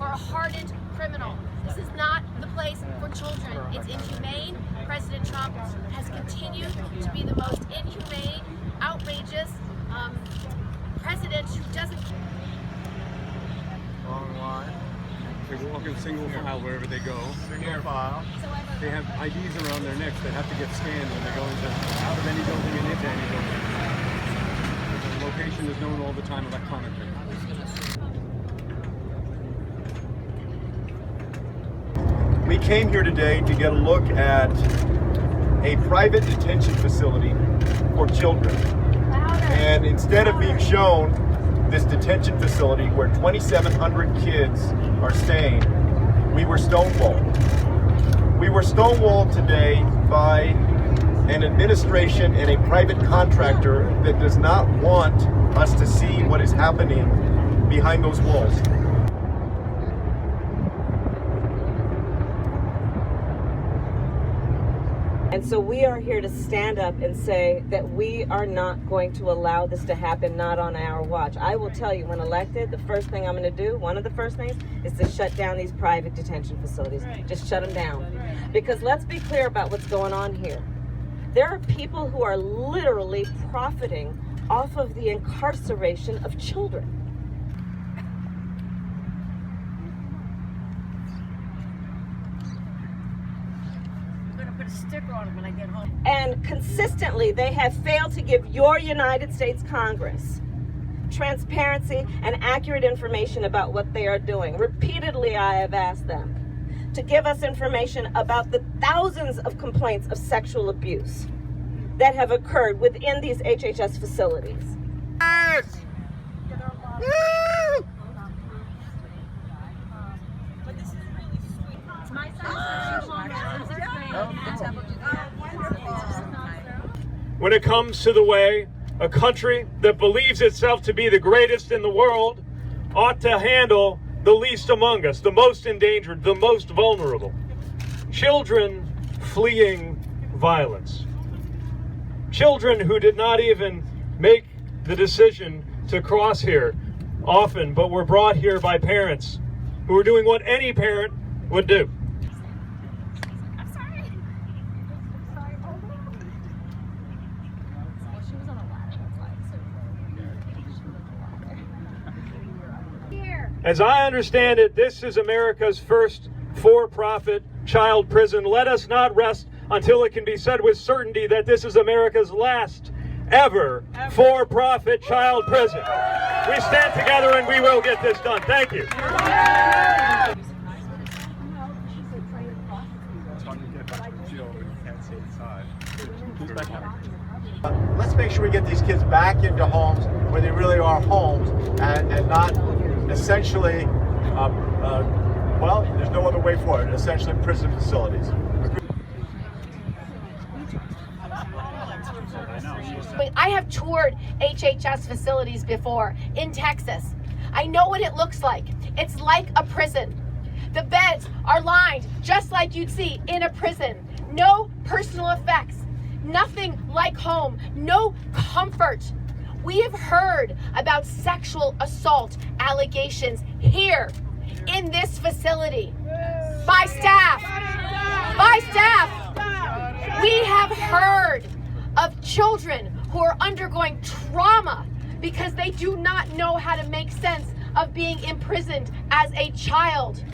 for a hardened criminal. This is not the place for children. It's inhumane. President Trump has continued to be the most inhumane, outrageous president who doesn't... Long line. They walk in single file wherever they go. Single file. They have IDs around their necks that have to get scanned when they go out of any building and into any building. The location is known all the time electronically. We came here today to get a look at a private detention facility for children. And instead of being shown this detention facility where 2,700 kids are staying, we were stonewalled. We were stonewalled today by an administration and a private contractor that does not want us to see what is happening behind those walls. And so we are here to stand up and say that we are not going to allow this to happen, not on our watch. I will tell you, when elected, the first thing I'm going to do, one of the first things, is to shut down these private detention facilities. Right. Just shut them down. Right. Because let's be clear about what's going on here. There are people who are literally profiting off of the incarceration of children. Put a sticker on it when I get home. And consistently, they have failed to give your United States Congress transparency and accurate information about what they are doing. Repeatedly, I have asked them to give us information about the thousands of complaints of sexual abuse that have occurred within these HHS facilities. Yes! Woo! But this is really sweet. It's my son's When it comes to the way a country that believes itself to be the greatest in the world ought to handle the least among us, the most endangered, the most vulnerable. Children fleeing violence. Children who did not even make the decision to cross here often, but were brought here by parents who were doing what any parent would do. As I understand it, this is America's first for-profit child prison. Let us not rest until it can be said with certainty that this is America's last ever for-profit child prison. We stand together and we will get this done. Thank you. Let's make sure we get these kids back into homes where they really are homes and not essentially, well, there's no other way for it, essentially prison facilities. I have toured HHS facilities before in Texas. I know what it looks like. It's like a prison. The beds are lined just like you'd see in a prison. No personal effects, nothing like home, no comfort. We have heard about sexual assault allegations here in this facility by staff. By staff. We have heard of children who are undergoing trauma because they do not know how to make sense of being imprisoned as a child.